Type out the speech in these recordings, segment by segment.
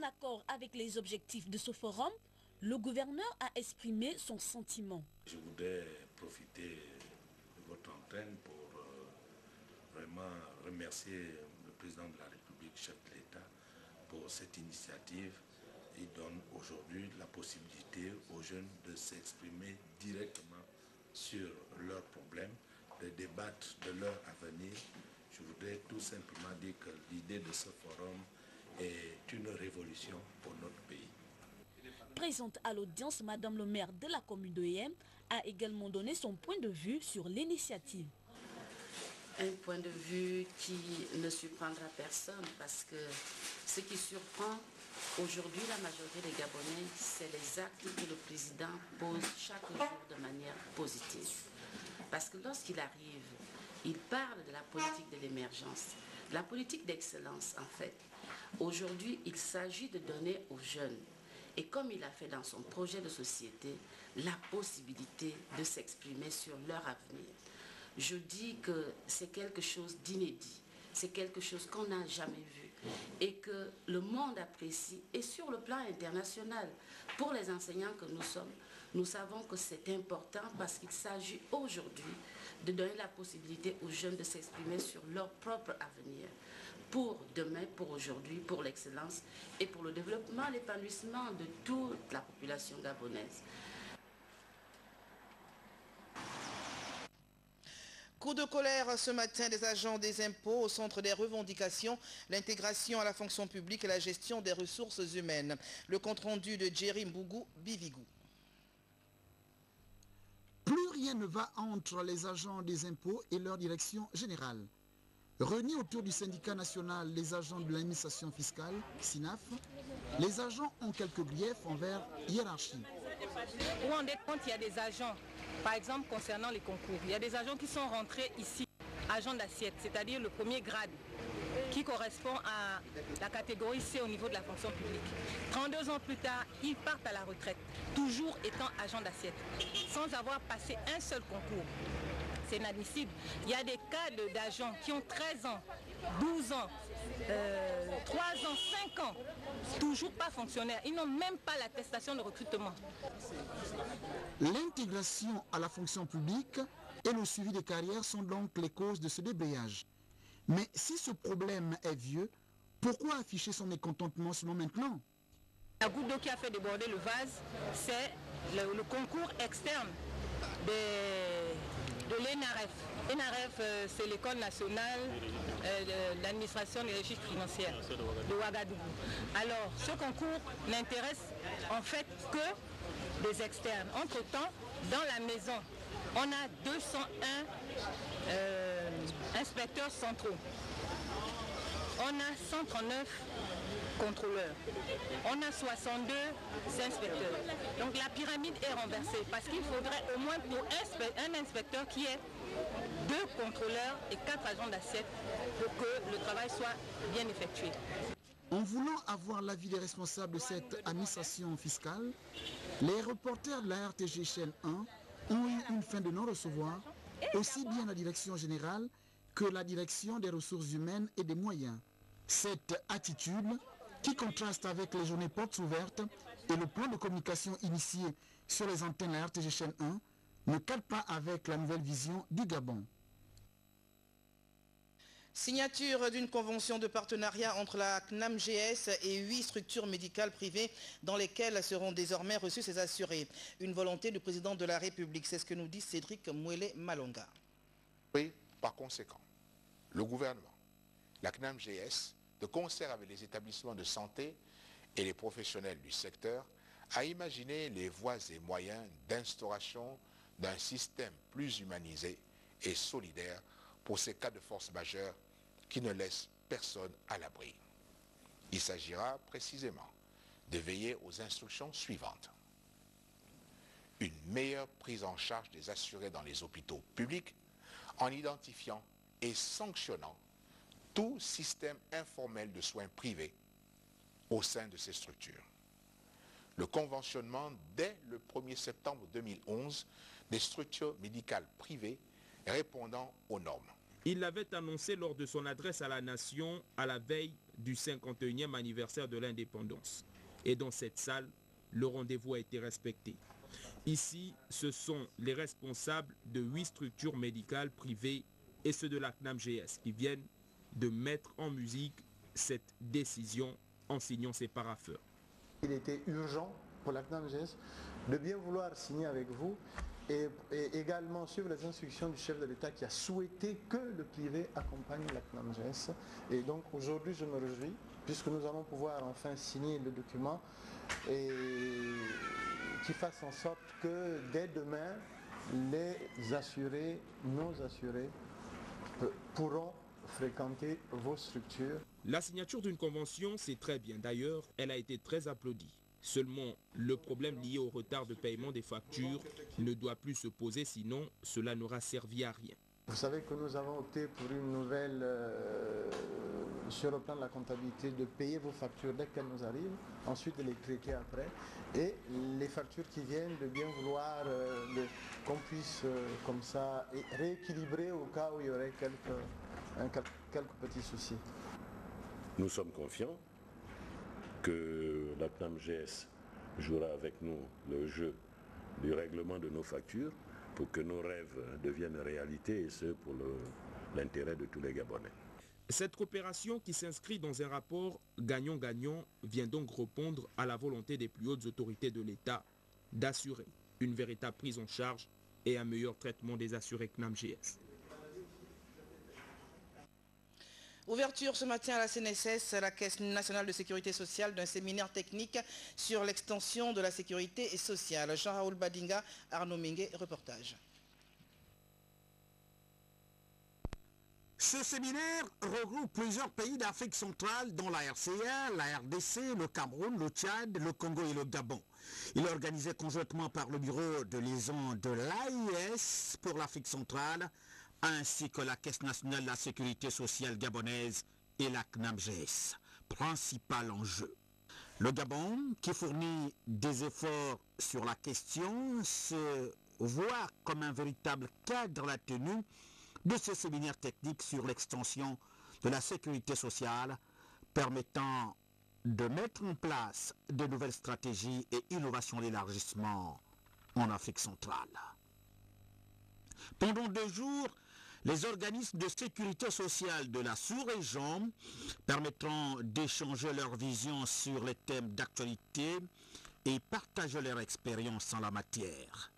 accord avec les objectifs de ce forum, le gouverneur a exprimé son sentiment. Je voudrais profiter de votre antenne pour vraiment remercier le président de la République, chef de l'État, pour cette initiative. Il donne aujourd'hui la possibilité aux jeunes de s'exprimer directement sur leurs problèmes, de débattre de leur avenir. Je voudrais tout simplement dire que l'idée de ce forum est une révolution pour notre pays. Présente à l'audience, Madame le maire de la commune de Yem a également donné son point de vue sur l'initiative. Un point de vue qui ne surprendra personne parce que ce qui surprend aujourd'hui la majorité des Gabonais, c'est les actes que le président pose chaque jour de manière positive. Parce que lorsqu'il arrive, il parle de la politique de l'émergence, la politique d'excellence en fait. Aujourd'hui, il s'agit de donner aux jeunes, et comme il a fait dans son projet de société, la possibilité de s'exprimer sur leur avenir. Je dis que c'est quelque chose d'inédit, c'est quelque chose qu'on n'a jamais vu et que le monde apprécie. Et sur le plan international, pour les enseignants que nous sommes, nous savons que c'est important parce qu'il s'agit aujourd'hui de donner la possibilité aux jeunes de s'exprimer sur leur propre avenir, pour demain, pour aujourd'hui, pour l'excellence et pour le développement, l'épanouissement de toute la population gabonaise. Coup de colère ce matin des agents des impôts au centre des revendications, l'intégration à la fonction publique et la gestion des ressources humaines. Le compte-rendu de Jerry Mbougou Bivigou. Plus rien ne va entre les agents des impôts et leur direction générale. Réunis autour du syndicat national des agents de l'administration fiscale, SINAF, les agents ont quelques griefs envers hiérarchie. Vous vous rendez compte, il y a des agents, par exemple concernant les concours, il y a des agents qui sont rentrés ici, agents d'assiette, c'est-à-dire le premier grade, qui correspond à la catégorie C au niveau de la fonction publique. 32 ans plus tard, ils partent à la retraite, toujours étant agents d'assiette, sans avoir passé un seul concours. C'est inadmissible. Il y a des cas d'agents qui ont 13 ans, 12 ans, 3 ans, 5 ans, toujours pas fonctionnaires. Ils n'ont même pas l'attestation de recrutement. L'intégration à la fonction publique et le suivi des carrières sont donc les causes de ce débrayage. Mais si ce problème est vieux, pourquoi afficher son mécontentement seulement maintenant? La goutte d'eau qui a fait déborder le vase, c'est le concours externe de l'ENAREF. ENAREF, c'est l'école nationale de l'administration des registres financiers de Ouagadougou. Alors, ce concours n'intéresse en fait que des externes. Entre-temps, dans la maison, on a 201 inspecteurs centraux. On a 139 contrôleurs. On a 62 inspecteurs. Donc la pyramide est renversée parce qu'il faudrait au moins pour un inspecteur qui ait 2 contrôleurs et 4 agents d'assiette pour que le travail soit bien effectué. En voulant avoir l'avis des responsables de cette administration fiscale, les reporters de la RTG chaîne 1 ont eu une fin de non-recevoir, aussi bien la direction générale que la direction des ressources humaines et des moyens. Cette attitude, qui contraste avec les journées portes ouvertes et le plan de communication initié sur les antennes de la RTG chaîne 1, ne cadre pas avec la nouvelle vision du Gabon. Signature d'une convention de partenariat entre la CNAMGS et 8 structures médicales privées dans lesquelles seront désormais reçus ces assurés. Une volonté du président de la République, c'est ce que nous dit Cédric Mouélé Malonga. Oui, par conséquent, le gouvernement, la CNAMGS, de concert avec les établissements de santé et les professionnels du secteur, a imaginé les voies et moyens d'instauration d'un système plus humanisé et solidaire pour ces cas de force majeure qui ne laissent personne à l'abri. Il s'agira précisément de veiller aux instructions suivantes. Une meilleure prise en charge des assurés dans les hôpitaux publics en identifiant et sanctionnant tout système informel de soins privés au sein de ces structures. Le conventionnement dès le 1er septembre 2011 des structures médicales privées répondant aux normes. Il l'avait annoncé lors de son adresse à la nation à la veille du 51e anniversaire de l'indépendance. Et dans cette salle, le rendez-vous a été respecté. Ici, ce sont les responsables de 8 structures médicales privées et ceux de la CNAM-GS qui viennent de mettre en musique cette décision en signant ses parapheurs. Il était urgent pour la CNAM-GS de bien vouloir signer avec vous et également suivre les instructions du chef de l'État qui a souhaité que le privé accompagne la CNAM-GS. Et donc aujourd'hui, je me réjouis puisque nous allons pouvoir enfin signer le document et qui fasse en sorte que dès demain, les assurés, nos assurés, pourront fréquenter vos structures. La signature d'une convention, c'est très bien. D'ailleurs, elle a été très applaudie. Seulement, le problème lié au retard de paiement des factures ne doit plus se poser, sinon cela n'aura servi à rien. Vous savez que nous avons opté pour une nouvelle, sur le plan de la comptabilité, de payer vos factures dès qu'elles nous arrivent, ensuite de les traiter après, et les factures qui viennent de bien vouloir qu'on puisse comme ça rééquilibrer au cas où il y aurait quelques petits soucis. Nous sommes confiants que la CNAM-GS jouera avec nous le jeu du règlement de nos factures pour que nos rêves deviennent réalité et ce pour l'intérêt de tous les Gabonais. Cette coopération qui s'inscrit dans un rapport gagnant-gagnant vient donc répondre à la volonté des plus hautes autorités de l'État d'assurer une véritable prise en charge et un meilleur traitement des assurés CNAM-GS. Ouverture ce matin à la CNSS, la Caisse nationale de sécurité sociale, d'un séminaire technique sur l'extension de la sécurité sociale. Jean-Raoul Badinga, Arnaud Mingue, reportage. Ce séminaire regroupe plusieurs pays d'Afrique centrale, dont la RCA, la RDC, le Cameroun, le Tchad, le Congo et le Gabon. Il est organisé conjointement par le bureau de liaison de l'AIS pour l'Afrique centrale, ainsi que la Caisse nationale de la sécurité sociale gabonaise et la CNAM-GS. Principal enjeu. Le Gabon, qui fournit des efforts sur la question, se voit comme un véritable cadre à la tenue de ce séminaire technique sur l'extension de la sécurité sociale, permettant de mettre en place de nouvelles stratégies et innovations d'élargissement en Afrique centrale. Pendant 2 jours, les organismes de sécurité sociale de la sous-région permettront d'échanger leurs visions sur les thèmes d'actualité et partager leur expérience en la matière.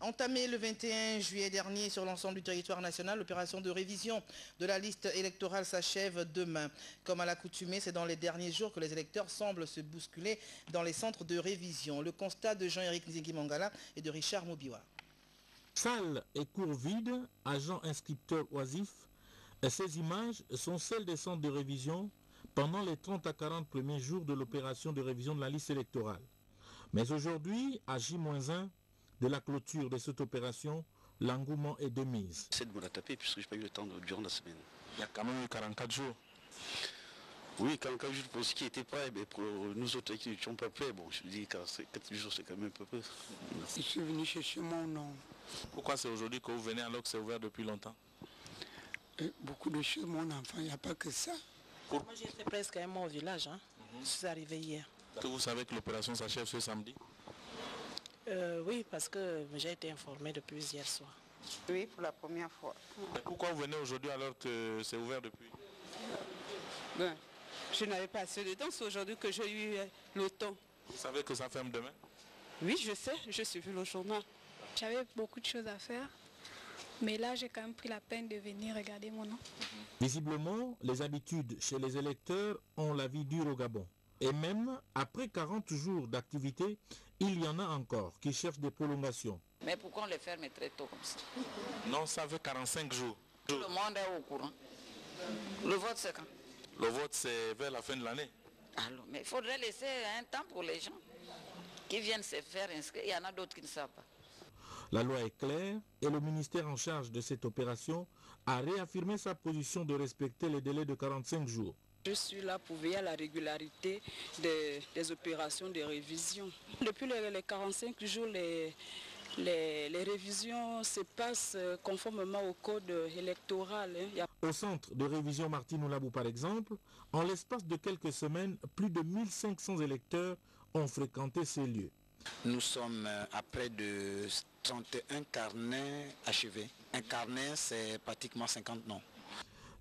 Entamée le 21 juillet dernier sur l'ensemble du territoire national, l'opération de révision de la liste électorale s'achève demain. Comme à l'accoutumée, c'est dans les derniers jours que les électeurs semblent se bousculer dans les centres de révision. Le constat de Jean-Éric Nzingi Mangala et de Richard Mobiwa. Salles et cours vides, agents inscripteurs oisifs, et ces images sont celles des centres de révision pendant les 30 à 40 premiers jours de l'opération de révision de la liste électorale. Mais aujourd'hui, à J-1 de la clôture de cette opération, l'engouement est de mise. J'essaie de me la taper puisque je n'ai pas eu le temps durant la semaine. Il y a quand même eu 44 jours. Oui, 44 jours pour ceux qui étaient prêts, mais pour nous autres qui n'étions pas prêts, bon, je me dis 4 jours c'est quand même un peu peu. Je suis venu chercher mon nom. Pourquoi c'est aujourd'hui que vous venez alors que c'est ouvert depuis longtemps? Beaucoup de choses, mon enfant, il n'y a pas que ça. Moi j'étais presque un mois au village, hein. Je suis arrivé hier. Vous savez que l'opération s'achève ce samedi? Oui, parce que j'ai été informé depuis hier soir. Oui, pour la première fois. Mais pourquoi vous venez aujourd'hui alors que c'est ouvert depuis? Ben, je n'avais pas assez de temps, c'est aujourd'hui que j'ai eu le temps. Vous savez que ça ferme demain? Oui, je sais, je suis vu le journal. J'avais beaucoup de choses à faire, mais là j'ai quand même pris la peine de venir regarder mon nom. Visiblement, les habitudes chez les électeurs ont la vie dure au Gabon. Et même après 40 jours d'activité, il y en a encore qui cherchent des prolongations. Mais pourquoi on les ferme très tôt comme ça? Non, ça fait 45 jours. Tout le monde est au courant. Le vote c'est quand? Le vote c'est vers la fin de l'année. Alors, mais il faudrait laisser un temps pour les gens qui viennent se faire inscrire. Il y en a d'autres qui ne savent pas. La loi est claire et le ministère en charge de cette opération a réaffirmé sa position de respecter les délais de 45 jours. Je suis là pour veiller à la régularité des opérations de révision. Depuis les 45 jours, Les révisions se passent conformément au code électoral. Au centre de révision Martin Oulabou par exemple, en l'espace de quelques semaines, plus de 1500 électeurs ont fréquenté ces lieux. Nous sommes à près de 31 carnets achevés. Un carnet, c'est pratiquement 50 noms.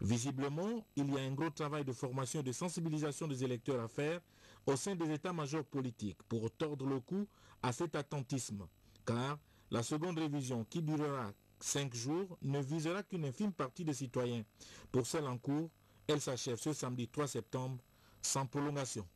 Visiblement, il y a un gros travail de formation et de sensibilisation des électeurs à faire au sein des états-majors politiques pour tordre le cou à cet attentisme. Car la seconde révision, qui durera 5 jours, ne visera qu'une infime partie des citoyens. Pour celle en cours, elle s'achève ce samedi 3 septembre, sans prolongation.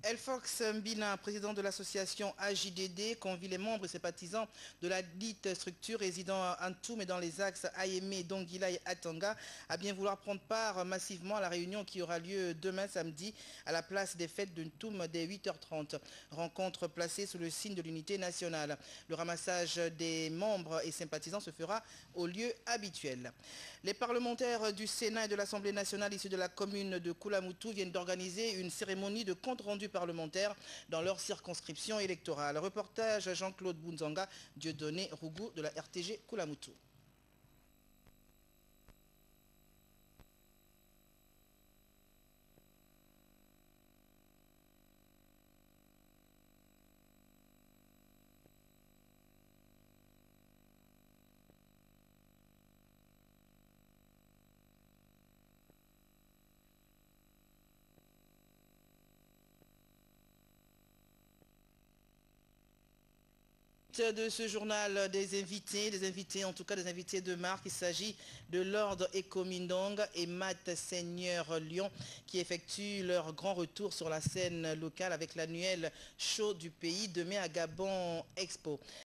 Elfox Mbina, président de l'association AJDD, convie les membres et sympathisants de la dite structure résidant à Ntoum et dans les axes Ayemé, Dongila et Atanga à bien vouloir prendre part massivement à la réunion qui aura lieu demain samedi à la place des fêtes de Ntoum dès 8h30. Rencontre placée sous le signe de l'unité nationale. Le ramassage des membres et sympathisants se fera au lieu habituel. Les parlementaires du Sénat et de l'Assemblée nationale issus de la commune de Koulamoutou viennent d'organiser une cérémonie de compte rendu parlementaires dans leur circonscription électorale. Reportage Jean-Claude Bounzanga, Dieudonné Rougou de la RTG Koulamoutou. De ce journal des invités en tout cas des invités de marque. Il s'agit de Lord Ekomindong et Matt Seigneur Lyon qui effectuent leur grand retour sur la scène locale avec l'annuel show du pays demain à Gabon Expo.